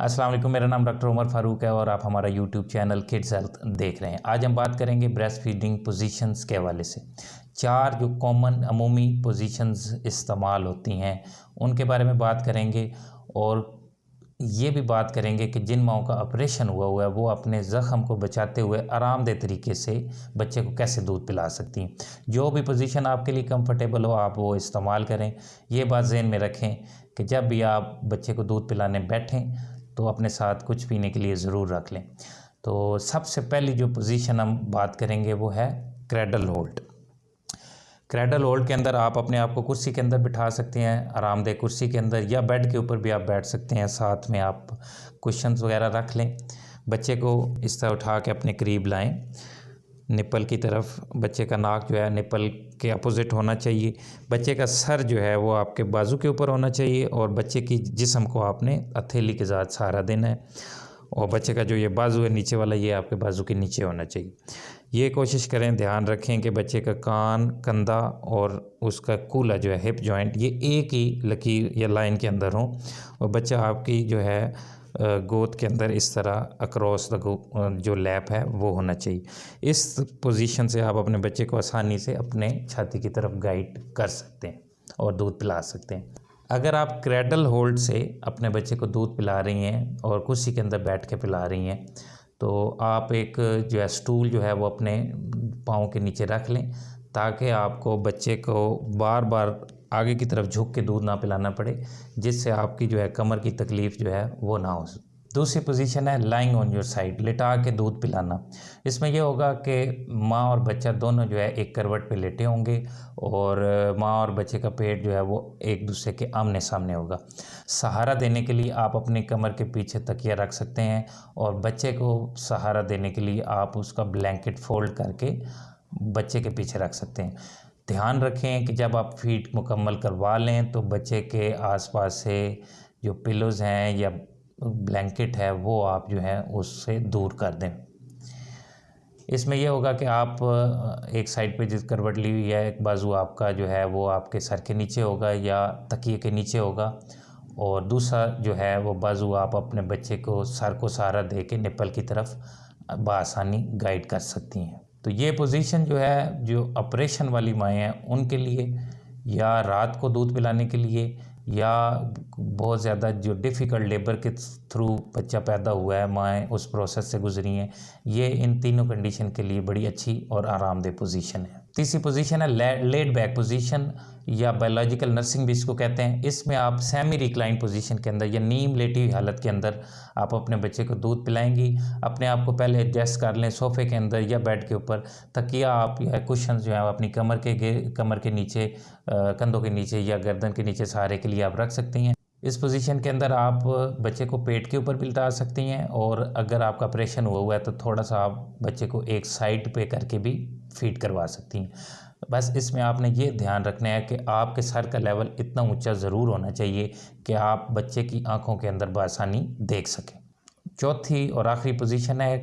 अस्सलाम वालेकुम, मेरा नाम डॉक्टर उमर फ़ारूक है और आप हमारा यूट्यूब चैनल किड्स हेल्थ देख रहे हैं। आज हम बात करेंगे ब्रेस्ट फीडिंग पोजीशंस के हवाले से। 4 जो कॉमन अमूमी पोजीशंस इस्तेमाल होती हैं उनके बारे में बात करेंगे और ये भी बात करेंगे कि जिन माओं का ऑपरेशन हुआ है वो अपने ज़ख़म को बचाते हुए आरामदेह तरीके से बच्चे को कैसे दूध पिला सकती हैं। जो भी पोजीशन आपके लिए कंफर्टेबल हो आप वो इस्तेमाल करें। ये बात ज़हन में रखें कि जब भी आप बच्चे को दूध पिलाने बैठें तो अपने साथ कुछ पीने के लिए ज़रूर रख लें। तो सबसे पहली जो पोजीशन हम बात करेंगे वो है क्रैडल होल्ड। क्रैडल होल्ड के अंदर आप अपने आप को कुर्सी के अंदर बिठा सकते हैं, आरामदेह कुर्सी के अंदर, या बेड के ऊपर भी आप बैठ सकते हैं। साथ में आप कुशन्स वगैरह रख लें। बच्चे को इस तरह उठा के अपने करीब लाएं, निप्पल की तरफ। बच्चे का नाक जो है निप्पल के अपोजिट होना चाहिए। बच्चे का सर जो है वो आपके बाजू के ऊपर होना चाहिए और बच्चे की जिस्म को आपने हथेली के साथ सहारा देना है और बच्चे का जो ये बाजू है नीचे वाला, ये आपके बाजू के नीचे होना चाहिए। ये कोशिश करें, ध्यान रखें कि बच्चे का कान, कंधा और उसका कूल्हा जो है हिप जॉइंट, ये एक ही लकीर या लाइन के अंदर हों और बच्चा आपकी जो है गोद के अंदर इस तरह अक्रॉस द जो लैप है वो होना चाहिए। इस पोजीशन से आप अपने बच्चे को आसानी से अपने छाती की तरफ गाइड कर सकते हैं और दूध पिला सकते हैं। अगर आप क्रैडल होल्ड से अपने बच्चे को दूध पिला रही हैं और कुर्सी के अंदर बैठ के पिला रही हैं तो आप एक जो है स्टूल जो है वो अपने पाँव के नीचे रख लें ताकि आपको बच्चे को बार बार आगे की तरफ झुक के दूध ना पिलाना पड़े, जिससे आपकी जो है कमर की तकलीफ़ जो है वो ना हो। दूसरी पोजीशन है लाइंग ऑन योर साइड, लिटा के दूध पिलाना। इसमें यह होगा कि माँ और बच्चा दोनों जो है एक करवट पे लेटे होंगे और माँ और बच्चे का पेट जो है वो एक दूसरे के आमने सामने होगा। सहारा देने के लिए आप अपने कमर के पीछे तकिया रख सकते हैं और बच्चे को सहारा देने के लिए आप उसका ब्लैंकेट फोल्ड करके बच्चे के पीछे रख सकते हैं। ध्यान रखें कि जब आप फीड मुकम्मल करवा लें तो बच्चे के आसपास से जो पिलोज़ हैं या ब्लैंकेट है वो आप जो है उससे दूर कर दें। इसमें यह होगा कि आप एक साइड पे जिस करवट ली हुई है, एक बाजू आपका जो है वो आपके सर के नीचे होगा या तकिए के नीचे होगा और दूसरा जो है वो बाजू आप अपने बच्चे को सर को सहारा दे के निप्पल की तरफ बआसानी गाइड कर सकती हैं। तो ये पोजीशन जो है, जो ऑपरेशन वाली माएँ हैं उनके लिए, या रात को दूध पिलाने के लिए, या बहुत ज़्यादा जो डिफ़िकल्ट लेबर के थ्रू बच्चा पैदा हुआ है, माएँ उस प्रोसेस से गुजरी हैं, ये इन तीनों कंडीशन के लिए बड़ी अच्छी और आरामदेह पोजीशन है। तीसरी पोजीशन है लेड बैक पोजीशन या बायोलॉजिकल नर्सिंग भी इसको कहते हैं। इसमें आप सेमी रिक्लाइन पोजीशन के अंदर या नीम लेटी हुई हालत के अंदर आप अपने बच्चे को दूध पिलाएंगी। अपने आप को पहले एडजस्ट कर लें सोफ़े के अंदर या बेड के ऊपर। तकिया आप या कुशन जो है अपनी कमर के नीचे, कंधों के नीचे या गर्दन के नीचे सहारे के लिए आप रख सकती हैं। इस पोजीशन के अंदर आप बच्चे को पेट के ऊपर भी लिटा सकती हैं और अगर आपका ऑपरेशन हुआ है तो थोड़ा सा आप बच्चे को एक साइड पे करके भी फीड करवा सकती हैं। बस इसमें आपने ये ध्यान रखना है कि आपके सर का लेवल इतना ऊंचा ज़रूर होना चाहिए कि आप बच्चे की आंखों के अंदर बआसानी देख सकें। चौथी और आखिरी पोजीशन है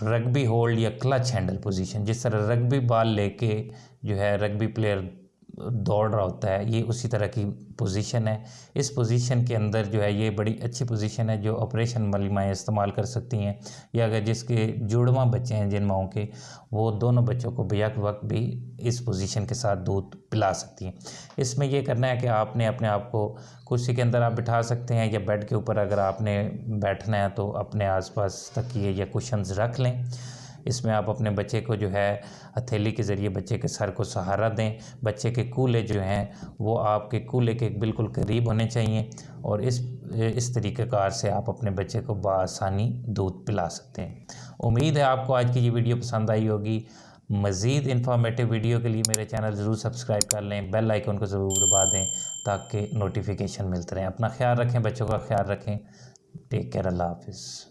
रग्बी होल्ड या क्लच हैंडल पोजीशन। जिस तरह रग्बी बॉल लेके जो है रग्बी प्लेयर दौड़ रहा होता है, ये उसी तरह की पोजीशन है। इस पोजीशन के अंदर जो है ये बड़ी अच्छी पोजीशन है जो ऑपरेशन वाली माएँ इस्तेमाल कर सकती हैं, या अगर जिसके जुड़वां बच्चे हैं जिन माओं के, वो दोनों बच्चों को बेक वक्त भी इस पोजीशन के साथ दूध पिला सकती हैं। इसमें यह करना है कि आपने अपने आप को कुर्सी के अंदर आप बिठा सकते हैं या बेड के ऊपर अगर आपने बैठना है तो अपने आसपास तकिए या कुशन्स रख लें। इसमें आप अपने बच्चे को जो है हथेली के ज़रिए बच्चे के सर को सहारा दें। बच्चे के कूल्हे जो हैं वो आपके कूल्हे के बिल्कुल करीब होने चाहिए और इस तरीक़ेकार से आप अपने बच्चे को बआसानी दूध पिला सकते हैं। उम्मीद है आपको आज की ये वीडियो पसंद आई होगी। मज़ीद इन्फॉर्मेटिव वीडियो के लिए मेरे चैनल ज़रूर सब्सक्राइब कर लें, बेल आइकन को ज़रूर दबा दें ताकि नोटिफिकेशन मिलते रहें। अपना ख्याल रखें, बच्चों का ख्याल रखें। टेक केयर, अल्लाह हाफ़िज़।